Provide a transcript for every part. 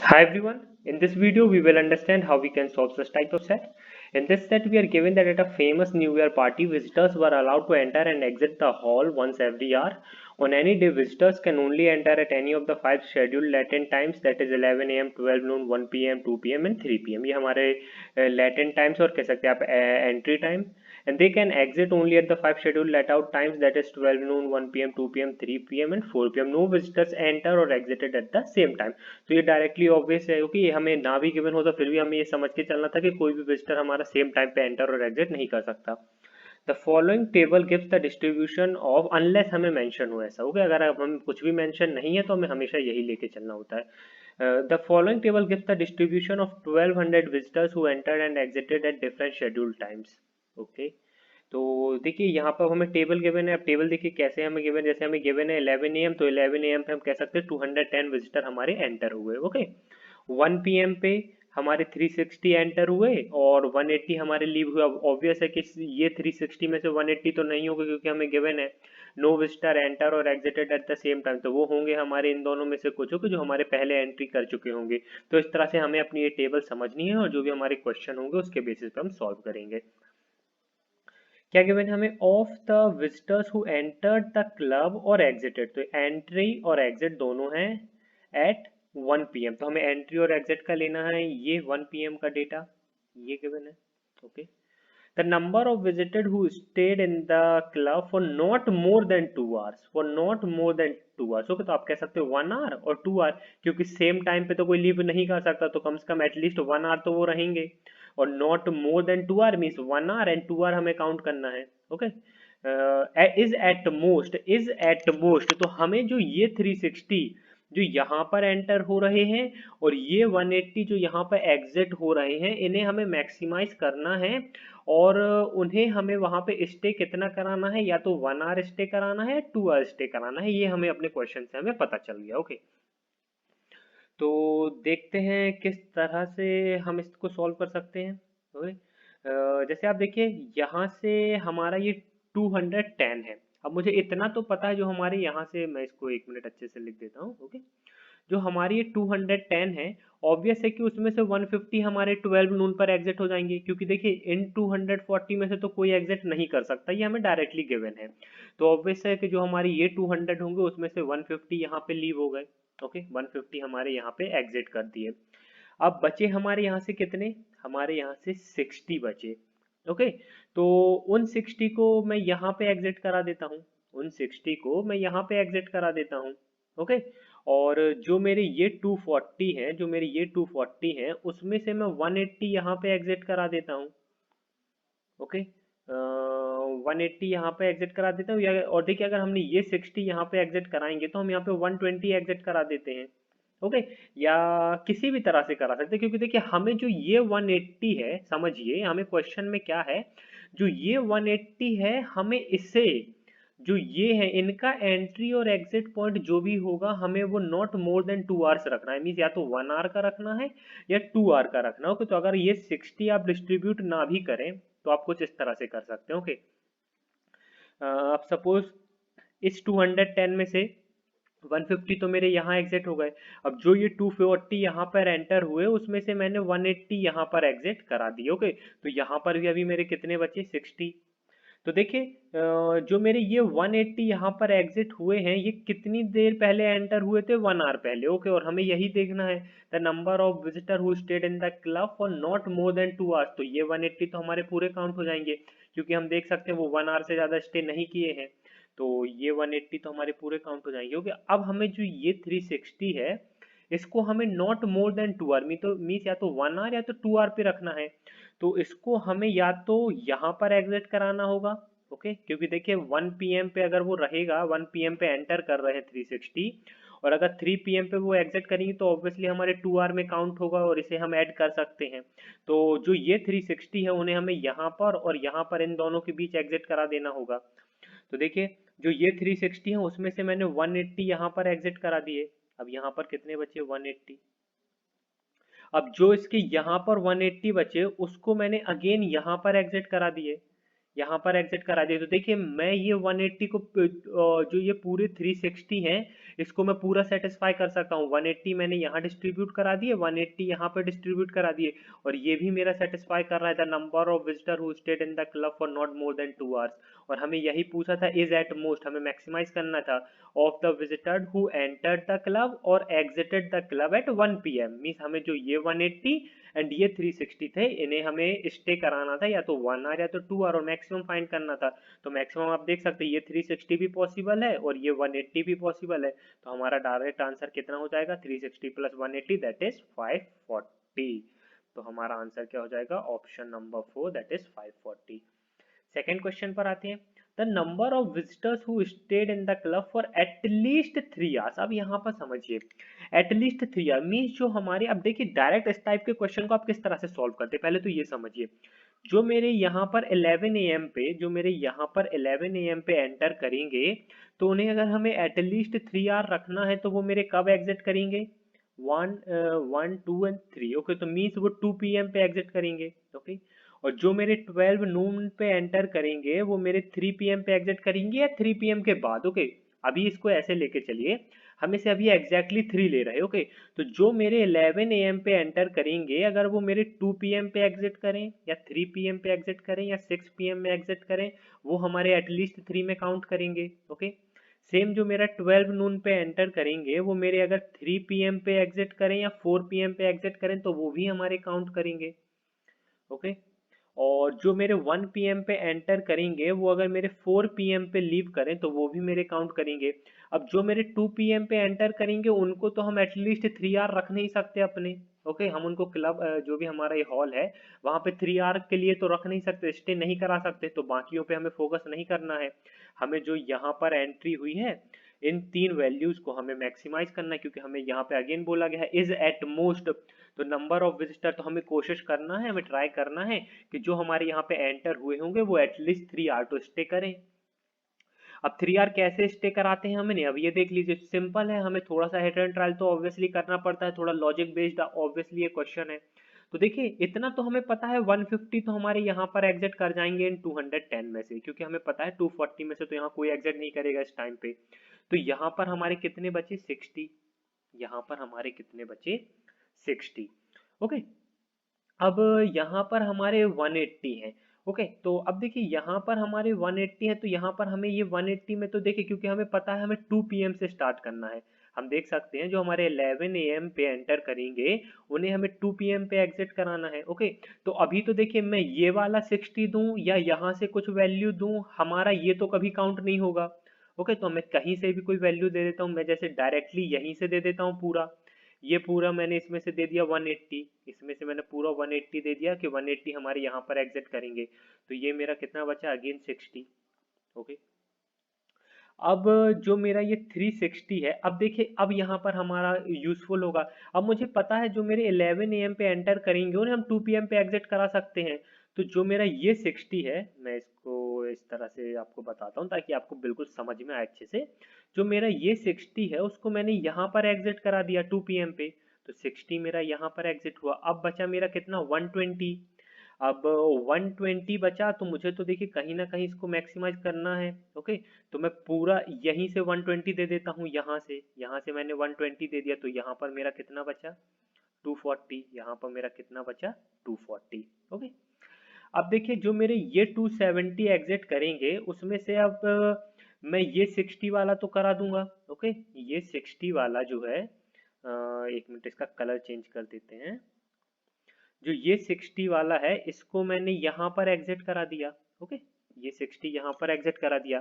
Hi everyone. In this video, we will understand how we can solve such type of set. In this set, we are given that at a famous New Year party, visitors were allowed to enter and exit the hall once every hour. On any day, visitors can only enter at any of the five scheduled Latin times, that is 11 a.m., 12 noon, 1 p.m., 2 p.m. and 3 p.m. ये हमारे Latin times और कह सकते हैं आप entry time. And they can exit only at the five scheduled let out times, that is 12 noon, 1 p.m., 2 p.m., 3 p.m. and 4 p.m. No visitors enter or exited at the same time. तो ये directly obvious है कि ये हमें ना भी given होता फिर भी हमें ये समझ के चलना था कि कोई भी विजिटर हमारा सेम टाइम पे एंटर और एग्जिट नहीं कर सकता। The following table gives the distribution of unless हमें मेंशन हो, ऐसा ओके, अगर हम कुछ भी मेंशन नहीं है तो हमें हमेशा यही लेके चलना होता है। The following table gives the distribution of 1200 visitors who entered and exerted at different schedule times. Okay, तो देखिए यहाँ पर हमें टेबल गिवन है। अब टेबल देखिए कैसे हमें गिवन, जैसे हमें गिवन है 11 AM, तो 11 AM पे हम कह सकते हैं 210 विजिटर हमारे एंटर हुए। ओके, 1 PM पे हमारे 360 एंटर हुए और 180 हमारे लीव हुए। अब ऑब्वियस है कि ये 360 में से 180 तो नहीं होगा क्योंकि हमें गिवन है नो विजिटर एंटर और exerted at the same time, तो वो होंगे हमारे इन दोनों में से कुछ होंगे जो हमारे पहले एंट्री कर चुके होंगे। तो इस तरह से हमें अपनी ये टेबल समझनी है और जो भी हमारे क्वेश्चन होंगे उसके बेसिस पे हम सॉल्व करेंगे। क्या गिवन है हमें, of the visitors who entered the club और एग्जिटेड, तो एंट्री और एग्जिट दोनों हैं एट 1 PM, तो हमें एंट्री और एग्जिट का लेना है ये 1 PM का डेटा, ये गिवन है। Okay, the number of visited who stayed in the club for not more than 2 hours, for not more than 2 hours. Okay, तो आप कह सकते हो 1 आवर और 2 आवर, क्योंकि सेम टाइम पे तो कोई लीव नहीं कर सकता, तो कम से कम एटलीस्ट 1 आवर तो वो रहेंगे। और not more than 2 hour means 1 hour and 2 hour हमें काउंट करना है। ओके, इज एट मोस्ट, तो हमें जो ये 360 जो यहाँ पर एंटर हो रहे हैं और ये 180 जो यहाँ पर एग्जिट हो रहे हैं, इन्हें हमें मैक्सिमाइज करना है और उन्हें हमें वहां पे स्टे कितना कराना है, या तो 1 आवर स्टे कराना है, 2 आवर स्टे कराना है, ये हमें अपने क्वेश्चन से हमें पता चल गया। ओके, तो देखते हैं किस तरह से हम इसको सॉल्व कर सकते हैं। ओके, जैसे आप देखिए यहाँ से हमारा ये 210 है। अब मुझे इतना तो पता है जो हमारे यहाँ से, मैं इसको 1 मिनट अच्छे से लिख देता हूँ। ओके, जो हमारी ये 210 है, ऑब्वियस है कि उसमें से 150 हमारे 12 नून पर एग्जिट हो जाएंगे, क्योंकि देखिए इन 240 में से तो कोई एग्जिट नहीं कर सकता, ये हमें डायरेक्टली गिवन है। तो ऑब्वियस है कि जो हमारी ये 200 होंगे उसमें से 150 यहाँ पे लीव हो गए। ओके, 150 हमारे यहाँ पे एग्जिट कर दिए। अब बचे हमारे यहाँ से कितने, हमारे यहाँ से 60 बचे। ओके, तो उन 60 को मैं यहाँ पे एग्जिट करा देता हूँ, उन 60 को मैं यहाँ पे एग्जिट करा देता हूँ। ओके, और जो मेरे ये 240 हैं, जो मेरे ये 240 हैं उसमें से मैं 180 यहाँ पे एग्जिट करा देता हूँ। ओके, 180 यहाँ पे एग्जिट करा देता हूँ, या और देखिए अगर हमने ये 60 यहाँ पे एग्जिट कराएंगे तो हम यहाँ पे 120 एग्जिट करा देते हैं। ओके, या किसी भी तरह से करा सकते हैं, क्योंकि देखिए हमें जो ये 180 है, समझिए हमें क्वेश्चन में क्या है, जो ये 180 है हमें इससे, जो ये है इनका एंट्री और एग्जिट पॉइंट जो भी होगा हमें वो नॉट मोर देन 2 आवर्स रखना है, मीन्स या तो 1 आवर का रखना है या 2 आवर का रखना है। ओके, तो अगर ये 60 आप डिस्ट्रीब्यूट ना भी करें तो आप कुछ इस तरह से कर सकते हैं। ओके, आप सपोज इस 210 में से 150 तो मेरे यहाँ एग्जिट हो गए। अब जो ये 240 यहाँ पर एंटर हुए उसमें से मैंने 180 यहाँ पर एग्जिट करा दिए। ओके, तो यहाँ पर भी अभी मेरे कितने बचे, 60। तो देखिए जो मेरे ये 180 यहाँ पर एग्जिट हुए हैं, ये कितनी देर पहले एंटर हुए थे, 1 आवर पहले। ओके, और हमें यही देखना है the number of visitor who stayed in the club for not more than 2 hours, तो ये 180 तो हमारे पूरे काउंट हो जाएंगे, क्योंकि हम देख सकते हैं वो 1 आवर से ज्यादा स्टे नहीं किए हैं, तो ये 180 तो हमारे पूरे काउंट हो जाएंगे। ओके, अब हमें जो ये 360 है इसको हमें नॉट मोर देन 2 आवर तो मीन्स या तो 1 आवर या तो 2 आवर पे रखना है, तो इसको हमें या तो यहाँ पर एग्जिट कराना होगा। ओके, क्योंकि देखिए 1 PM पे अगर वो रहेगा, 1 PM पे एंटर कर रहे हैं 360, और अगर 3 PM पे वो एग्जिट करेंगे तो ऑब्वियसली हमारे 2 आवर में काउंट होगा और इसे हम ऐड कर सकते हैं। तो जो ये 360 है उन्हें हमें यहाँ पर और यहाँ पर इन दोनों के बीच एग्जिट करा देना होगा। तो देखिए जो ये 360 है उसमें से मैंने 180 यहाँ पर एग्जिट करा दिए। अब यहाँ पर कितने बचे, 180। अब जो इसके यहाँ पर 180 बचे उसको मैंने अगेन यहाँ पर एग्जिट करा दिए, यहाँ पर एग्जिट करा दिया। तो देखिए मैं ये 180 को जो ये पूरे 360 हैं इसको मैं पूरा सेटिस्फाई कर सकता हूँ। 180 मैंने यहाँ डिस्ट्रीब्यूट करा दिए, 180 यहाँ पर डिस्ट्रीब्यूट करा दिए, और ये भी मेरा सेटिस्फाई कर रहा है। The number of visitor who stayed in the club for not more than 2 hours, और हमें यही पूछा था इज एट मोस्ट, हमें मैक्सिमाइज करना था of the visitor who entered the club और exited the club at 1 PM। Means हमें जो ये 180 एंड ये 360 थे इन्हें हमें स्टे कराना था या तो 1 आवर या तो 2 आवर, और मैक्सिमम फाइंड करना था। तो मैक्सिमम आप देख सकते हैं ये 360 भी पॉसिबल है और ये 180 भी पॉसिबल है। तो हमारा डायरेक्ट आंसर कितना हो जाएगा, 360 प्लस 180 दैट इज 540। तो हमारा आंसर क्या हो जाएगा, option number 4 that is 540। Second question पर आते हैं। The number of visitors who stayed in the club for at least 3 hours. अब यहाँ पर समझिए एटलीस्ट 3 आवर मीन्स जो हमारे, अब देखिए डायरेक्ट इस टाइप के क्वेश्चन को आप किस तरह से सॉल्व करते हैं, पहले तो ये समझिए। जो मेरे यहाँ पर 11 AM पे, जो मेरे यहाँ पर 11 AM पे एंटर करेंगे, तो उन्हें अगर हमें एटलीस्ट 3 आवर रखना है तो वो मेरे कब एग्जिट करेंगे, 1, 2 एंड 3। ओके, तो मीन्स वो 2 PM पे एग्जिट करेंगे। ओके, और जो मेरे 12 नून पे एंटर करेंगे वो मेरे 3 PM पे एग्जिट करेंगे या 3 PM के बाद। ओके, अभी इसको ऐसे लेके चलिए, हम इसे अभी एग्जैक्टली 3 ले रहे हैं। ओके, तो जो मेरे 11 AM पे एंटर करेंगे अगर वो मेरे 2 PM पे एग्जिट करें या 3 PM पे एग्जिट करें या 6 PM में एग्जिट करें, वो हमारे एटलीस्ट 3 में काउंट करेंगे। ओके, सेम जो मेरा 12 नून पे एंटर करेंगे वो मेरे अगर 3 PM पे एग्जिट करें या 4 PM पे एग्जिट करें तो वो भी हमारे काउंट करेंगे। ओके, और जो मेरे 1 PM पे एंटर करेंगे वो अगर मेरे 4 PM पे लीव करें तो वो भी मेरे काउंट करेंगे। अब जो मेरे 2 PM पे एंटर करेंगे उनको तो हम एटलीस्ट 3 आवर रख नहीं सकते अपने। ओके, हम उनको क्लब जो भी हमारा ये हॉल है वहाँ पे 3 आवर के लिए तो रख नहीं सकते, स्टे नहीं करा सकते, तो बाकियों पे हमें फोकस नहीं करना है। हमें जो यहाँ पर एंट्री हुई है इन 3 वैल्यूज को हमें मैक्सिमाइज करना है, क्योंकि हमें यहाँ पे अगेन बोला गया है इज एट मोस्ट, तो नंबर ऑफ विजिटर, तो हमें कोशिश करना है, हमें ट्राई करना है कि जो हमारे यहाँ पे एंटर हुए होंगे वो एटलीस्ट 3 आवर तो स्टे करें। अब 3 आवर कैसे स्टे कराते हैं हमने, अब ये देख लीजिए, सिंपल है, हमें थोड़ा सा हिट एंड ट्रायल तो ऑब्वियसली करना पड़ता है, थोड़ा लॉजिक बेस्ड ऑब्वियसली ये क्वेश्चन है। तो देखिए इतना तो हमें पता है 150 तो हमारे यहाँ पर एग्जिट कर जाएंगे इन 210 में से, क्योंकि हमें पता है 240 में से तो यहाँ कोई एग्जिट नहीं करेगा इस टाइम पे। तो यहाँ पर हमारे कितने बचे, 60। यहाँ पर हमारे कितने बचे, 60। ओके, अब यहाँ पर हमारे 180 हैं। ओके, तो अब देखिए यहाँ पर हमारे 180 है, तो यहाँ पर हमें ये 180 में तो देखिए, क्योंकि हमें पता है हमें 2 PM से स्टार्ट करना है, हम देख सकते हैं जो हमारे 11 AM पे एंटर करेंगे उन्हें हमें 2 PM पे एग्जिट कराना है। ओके, तो अभी तो देखिए मैं ये वाला 60 दूं या यहाँ से कुछ वैल्यू दूं, हमारा ये तो कभी काउंट नहीं होगा। ओके, तो मैं कहीं से भी कोई वैल्यू दे देता हूँ, मैं जैसे डायरेक्टली यहीं से दे देता हूँ पूरा, ये पूरा मैंने इसमें से दे दिया 180, इसमें से मैंने पूरा 180 दे दिया कि 180 हमारे यहाँ पर एग्जिट करेंगे। तो ये मेरा कितना बचा, अगेन 60। ओके, अब जो मेरा ये 360 है, अब देखिए अब यहाँ पर हमारा यूजफुल होगा। अब मुझे पता है जो मेरे 11 AM पे एंटर करेंगे उन्हें हम 2 PM पे एग्जिट करा सकते हैं। तो जो मेरा ये 60 है, मैं इसको इस तरह से आपको बताता हूँ ताकि आपको बिल्कुल समझ में आए अच्छे से। जो मेरा ये 60 है उसको मैंने यहाँ पर एग्जिट करा दिया 2 PM पे, तो 60 मेरा यहाँ पर एग्जिट हुआ। अब बचा मेरा कितना, 120। अब 120 बचा तो मुझे तो देखिए कहीं ना कहीं इसको मैक्सिमाइज करना है। ओके, तो मैं पूरा यहीं से 120 दे देता हूँ, यहाँ से मैंने 120 दे दिया, तो यहाँ पर मेरा कितना बचा, 240। यहाँ पर मेरा कितना बचा, 240। ओके, अब देखिए जो मेरे ये 270 एग्जिट करेंगे उसमें से अब मैं ये 60 वाला तो करा दूंगा। ओके, ये 60 वाला जो है, एक मिनट इसका कलर चेंज कर देते हैं। जो ये 60 वाला है इसको मैंने यहाँ पर एग्जिट करा दिया। ओके, ये 60 यहाँ पर एग्जिट करा दिया।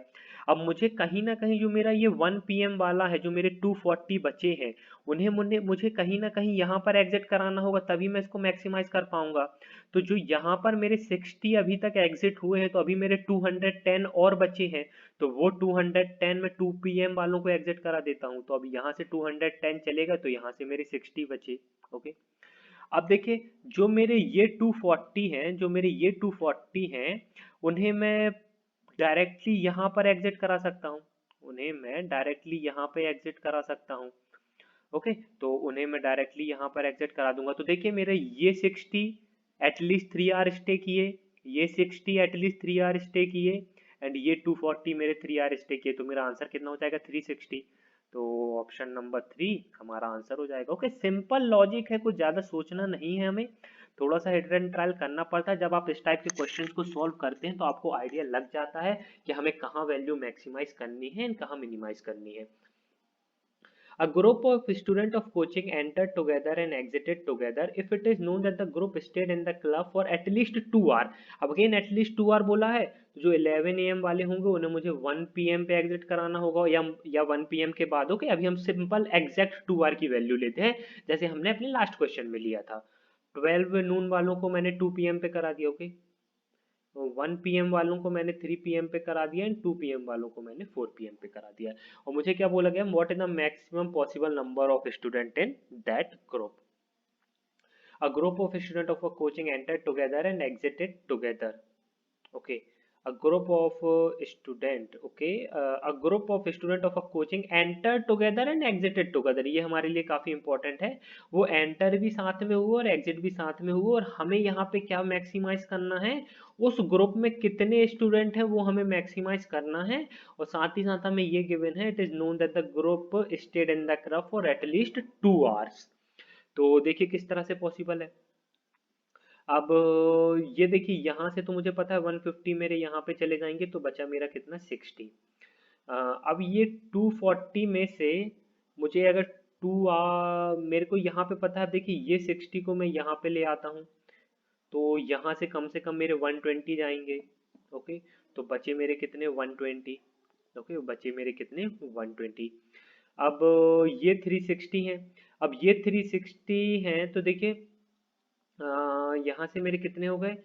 अब मुझे कहीं ना कहीं जो मेरा ये 1 PM वाला है, जो मेरे 240 बचे हैं उन्हें मुझे कहीं ना कहीं यहाँ पर एग्जिट कराना होगा, तभी मैं इसको मैक्सिमाइज कर पाऊंगा। तो जो यहाँ पर मेरे 60 अभी तक एग्जिट हुए हैं तो अभी मेरे 210 और बचे हैं, तो वो 210 में 2 PM वालों को एग्जिट करा देता हूँ, तो अब यहाँ से 210 चलेगा तो यहाँ से मेरे 60 बचे। ओके, अब देखिए जो मेरे ये 240 हैं, जो मेरे ये 240 हैं उन्हें मैं डायरेक्टली यहाँ पर एग्जिट करा सकता हूँ, उन्हें मैं डायरेक्टली यहाँ पे एग्जिट करा सकता हूँ। ओके, तो उन्हें मैं डायरेक्टली यहाँ पर एग्जिट करा दूंगा। तो देखिए मेरे ये 60 एटलीस्ट 3 आवर स्टे किए, ये 60 एटलीस्ट 3 आवर स्टे किए एंड ये 240 मेरे 3 आवर स्टे किए, तो मेरा आंसर कितना हो जाएगा 360। तो ऑप्शन नंबर 3 हमारा आंसर हो जाएगा। ओके, सिंपल लॉजिक है, कुछ ज़्यादा सोचना नहीं है हमें, थोड़ा सा हिट एंड ट्रायल करना पड़ता है। जब आप इस टाइप के क्वेश्चंस को सॉल्व करते हैं तो आपको आइडिया लग जाता है कि हमें कहाँ वैल्यू मैक्सिमाइज करनी है एंड कहाँ मिनिमाइज करनी है। A group of students of coaching entered together and exited together if it is known that the group stayed in the club for at least 2 hours। अब अगेन at least 2 hour बोला है, तो जो 11 AM वाले होंगे उन्हें मुझे 1 PM पे एग्जिट कराना होगा या 1 PM के बाद। ओके, अभी हम सिंपल एग्जैक्ट 2 hour की वैल्यू लेते हैं, जैसे हमने अपने लास्ट क्वेश्चन में लिया था। 12 नून वालों को मैंने 2 PM पे करा दिया। ओके, तो 1 PM वालों को मैंने 3 PM पे करा दिया एंड 2 PM वालों को मैंने 4 PM पे करा दिया। और मुझे क्या बोला गया, what is the maximum possible number of student in that group. A group of students of a coaching entered together and exited together। Okay, a group of student, okay, a group of student of a coaching entered together and exited together। ये हमारे लिए काफी important है, वो enter भी साथ में हुआ और एग्जिट भी साथ में हुआ, और हमें यहाँ पे क्या मैक्सिमाइज करना है, उस ग्रुप में कितने स्टूडेंट हैं वो हमें मैक्सिमाइज करना है। और साथ ही साथ हमें ये गिवन है, it is known that the group state in the club for at least 2 hours। तो देखिए किस तरह से पॉसिबल है। अब ये देखिए यहाँ से तो मुझे पता है 150 मेरे यहाँ पे चले जाएंगे, तो बचा मेरा कितना 60। अब ये 240 में से मुझे अगर मेरे को यहाँ पे पता है, देखिए ये 60 को मैं यहाँ पे ले आता हूँ, तो यहाँ से कम मेरे 120 जाएंगे। ओके, तो बचे मेरे कितने 120। ओके, बचे मेरे कितने 120। अब ये 360 है, अब ये 360 हैं, तो देखिए यहाँ से मेरे कितने हो गए,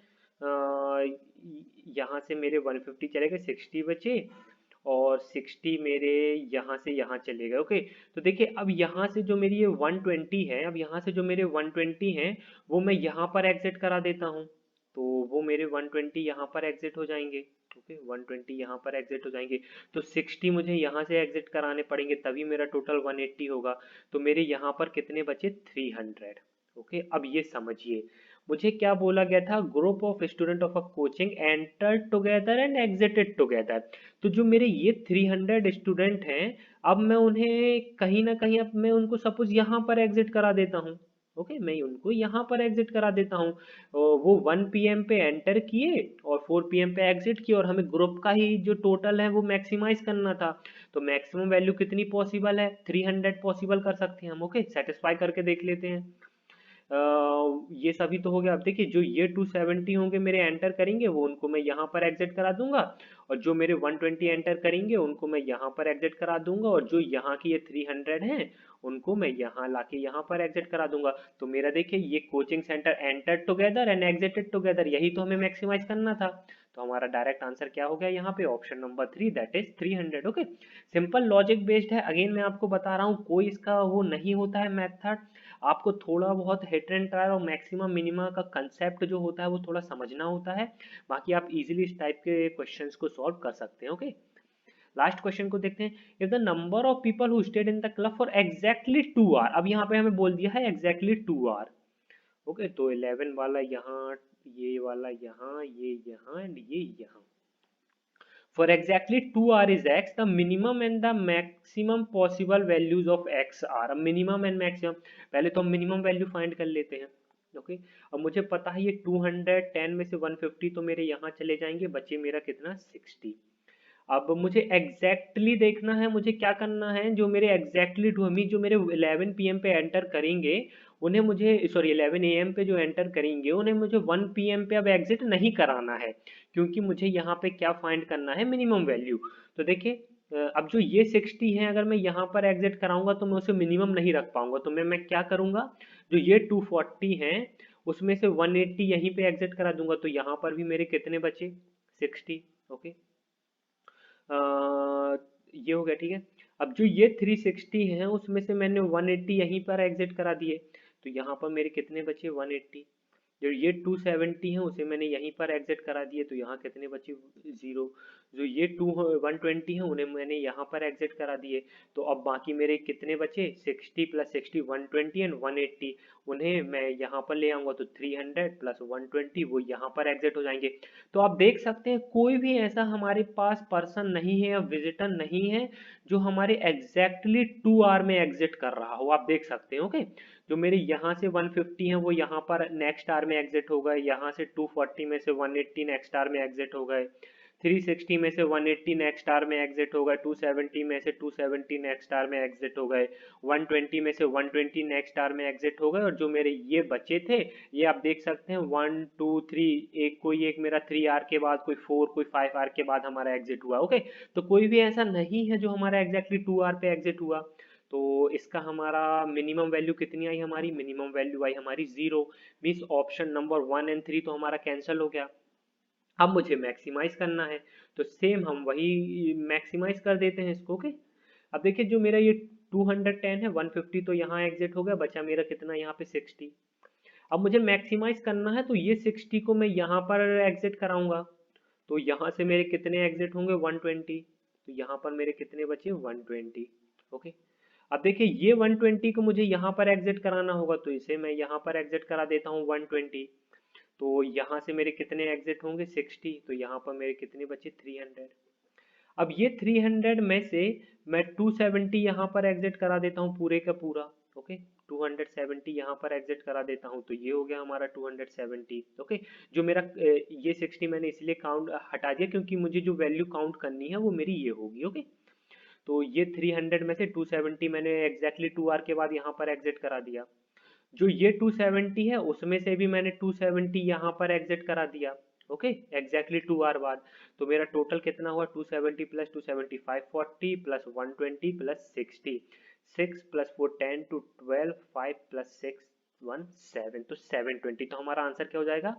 यहाँ से मेरे 150 चले गए, 60 बचे, और 60 मेरे यहाँ से यहाँ चले गए। ओके, तो देखिए अब यहाँ से जो मेरी ये 120 है, अब यहाँ से जो मेरे 120 हैं वो मैं यहाँ पर एग्जिट करा देता हूँ, तो वो मेरे 120 यहाँ पर एग्जिट हो जाएंगे। ओके, 120 यहाँ पर एग्जिट हो जाएंगे, तो 60 मुझे यहाँ से एग्जिट कराने पड़ेंगे, तभी मेरा टोटल 180 होगा। तो मेरे यहाँ पर कितने बचे 300। ओके, अब ये समझिए मुझे क्या बोला गया था, group of student of a coaching entered together and exerted together. तो जो मेरे ये 300 स्टूडेंट हैं, अब मैं उन्हें कहीं ना कहीं, अब मैं उनको सपोज यहाँ पर एग्जिट करा देता हूँ। ओके, मैं उनको यहाँ पर एग्जिट करा देता हूँ। वो 1 PM पे एंटर किए और 4 PM पे एग्जिट किए, और हमें ग्रुप का ही जो टोटल है वो मैक्सिमाइज करना था। तो मैक्सिमम वैल्यू कितनी पॉसिबल है, 300 पॉसिबल कर सकते हैं हम। ओके, सेटिस्फाई करके देख लेते हैं। ये सभी तो हो गया। अब देखिए जो ये 270 होंगे मेरे एंटर करेंगे, वो उनको मैं यहाँ पर एग्जिट करा दूंगा, और जो मेरे 120 एंटर करेंगे उनको मैं यहाँ पर एग्जिट करा दूंगा, और जो यहाँ की ये 300 हैं उनको मैं यहाँ लाके यहाँ पर एग्जिट करा दूंगा। तो मेरा देखिए ये coaching centre enter together and exerted together, यही तो हमें मैक्सिमाइज करना था। तो हमारा डायरेक्ट आंसर क्या हो गया यहाँ पे, option number 3 that is 300। Okay, simple logic based है, अगेन मैं आपको बता रहा हूँ, कोई इसका वो नहीं होता है मेथड। आपको थोड़ा बहुत हिट एंड ट्रायल और मैक्सिमम मिनिमा का कंसेप्ट जो होता है वो थोड़ा समझना होता है, बाकी आप इजीली इस टाइप के क्वेश्चंस को सॉल्व कर सकते हैं। ओके, लास्ट क्वेश्चन को देखते हैं। If the number of people who stayed in the club for exactly 2 hour, अब यहाँ पे हमें बोल दिया है एग्जैक्टली 2 आवर। ओके, तो 11 वाला यहाँ, ये वाला यहाँ, ये यहाँ एंड ये यहाँ। For exactly 2 hours is x, the minimum and the maximum possible values of x are। अब minimum and maximum, पहले तो हम minimum value find कर लेते हैं। ओके, अब मुझे पता है ये 210 में से 150 तो मेरे यहाँ चले जाएंगे, बचे मेरा कितना 60। अब मुझे एग्जैक्टली देखना है, मुझे क्या करना है, जो मेरे एग्जैक्टली जो मेरे 11 PM पे एंटर करेंगे उन्हें मुझे, सॉरी 11 AM पे जो एंटर करेंगे उन्हें मुझे 1 PM पे अब एग्जिट नहीं कराना है, क्योंकि मुझे यहाँ पे क्या फाइंड करना है, मिनिमम वैल्यू। तो देखिए अब जो ये 60 है, अगर मैं यहाँ पर एग्जिट कराऊंगा तो मैं उसे मिनिमम नहीं रख पाऊंगा, तो मैं क्या करूंगा, जो ये 240 हैं उसमें से 180 यहीं पे एग्जिट करा दूंगा, तो यहाँ पर भी मेरे कितने बचे 60। ओके, ये हो गया, ठीक है। अब जो ये 360 है उसमें से मैंने 180 यहीं पर एग्जिट करा दिए, तो यहाँ पर मेरे कितने बचे 180। जो ये 270 है उसे मैंने यहीं पर एग्जिट करा दिए, तो यहाँ कितने बचे 0। जो ये 120 है उन्हें मैंने यहाँ पर एग्जिट करा दिए। तो अब बाकी मेरे कितने बचे, 60 प्लस 60 120 एंड 180, उन्हें मैं यहाँ पर ले आऊंगा तो 300 प्लस 120 वो यहाँ पर एग्जिट हो जाएंगे। तो आप देख सकते हैं कोई भी ऐसा हमारे पास पर्सन नहीं है या विजिटर नहीं है जो हमारे एग्जैक्टली 2 आवर में एग्जिट कर रहा हो। आप देख सकते हैं ओके। जो मेरे यहाँ से 150 है वो यहाँ पर नेक्स्ट आवर में एग्जिट हो गए, यहाँ से 240 में से 180 नेक्स्ट आवर में एग्जिट हो गए, 360 में से 180 नेक्स्ट आवर में एग्जिट हो गए, 270 में से 270 नेक्स्ट आवर में एग्जिट हो गए, 120 में से 120 नेक्स्ट आवर में एग्जिट हो गए। और जो मेरे ये बचे थे ये आप देख सकते हैं 1 2 3, एक मेरा 3 आवर के बाद, कोई 4, कोई 5 आवर के बाद हमारा एग्जिट हुआ ओके। तो कोई भी ऐसा नहीं है जो हमारा एग्जैक्टली 2 आवर पे एग्जिट हुआ। तो इसका हमारा मिनिमम वैल्यू कितनी आई, हमारी मिनिमम वैल्यू आई हमारी 0। मीन्स ऑप्शन नंबर 1 एंड 3 तो हमारा कैंसिल हो गया। अब मुझे मैक्सिमाइज करना है तो सेम हम वही मैक्सिमाइज कर देते हैं इसको ओके। अब देखिए जो मेरा ये 210 है, 150 तो यहाँ एग्जिट हो गया, बचा मेरा कितना यहाँ पे 60। अब मुझे मैक्सिमाइज करना है तो ये 60 को मैं यहाँ पर एग्जिट कराऊंगा। तो यहाँ से मेरे कितने एग्जिट होंगे 120, तो यहाँ पर मेरे कितने बचे 120 ओके। अब देखिए ये 120 को मुझे यहाँ पर एग्जिट कराना होगा तो इसे मैं यहाँ पर एग्जिट करा देता हूँ 120। तो यहाँ से मेरे कितने एग्जिट होंगे 60, तो यहाँ पर मेरे कितने बचे 300। अब ये 300 में से मैं 270 यहाँ पर एग्जिट करा देता हूँ पूरे का पूरा ओके। 270 यहाँ पर एग्जिट करा देता हूँ तो ये हो गया हमारा 270 ओके। जो मेरा ये 60 मैंने इसलिए काउंट हटा दिया क्योंकि मुझे जो वैल्यू काउंट करनी है वो मेरी ये होगी ओके। तो ये 300 में से 270 मैंने एग्जैक्टली 2 आवर के बाद यहाँ पर एग्जिट करा दिया। जो ये 270 है उसमें से भी मैंने 270 यहाँ पर एग्जिट करा दिया ओके, एग्जैक्टली 2 आवर बाद। तो मेरा टोटल कितना हुआ 270 plus 270 540 plus 120 plus 60, 6 plus 4 10 to 12, 5 plus 6 1 7, तो 720। तो हमारा आंसर क्या हो जाएगा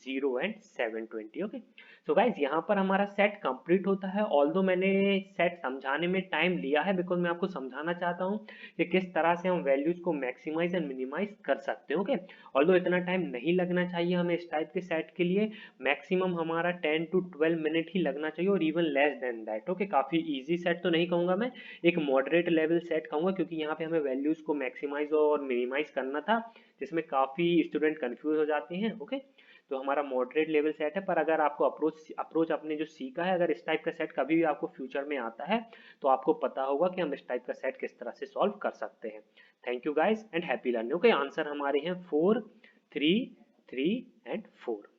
0 एंड 720 ओके। सो गाइज यहाँ पर हमारा सेट कंप्लीट होता है। ऑल्दो मैंने सेट समझाने में टाइम लिया है बिकॉज मैं आपको समझाना चाहता हूँ कि किस तरह से हम वैल्यूज को मैक्सिमाइज एंड मिनिमाइज कर सकते हैं ओके। ऑल्दो इतना टाइम नहीं लगना चाहिए हमें इस टाइप के सेट के लिए, मैक्सिमम हमारा 10 to 12 मिनट ही लगना चाहिए और even less than that okay. काफ़ी ईजी सेट तो नहीं कहूँगा मैं, एक मॉडरेट लेवल सेट कहूँगा क्योंकि यहाँ पे हमें वैल्यूज को मैक्सिमाइज और मिनिमाइज करना था जिसमें काफ़ी स्टूडेंट कन्फ्यूज हो जाते हैं ओके। तो हमारा मॉडरेट लेवल सेट है, पर अगर आपको अप्रोच आपने जो सीखा है, अगर इस टाइप का सेट कभी भी आपको फ्यूचर में आता है तो आपको पता होगा कि हम इस टाइप का सेट किस तरह से सॉल्व कर सकते हैं। Thank you guys and happy learning okay. Answer हमारे हैं 4 3 3 एंड 4।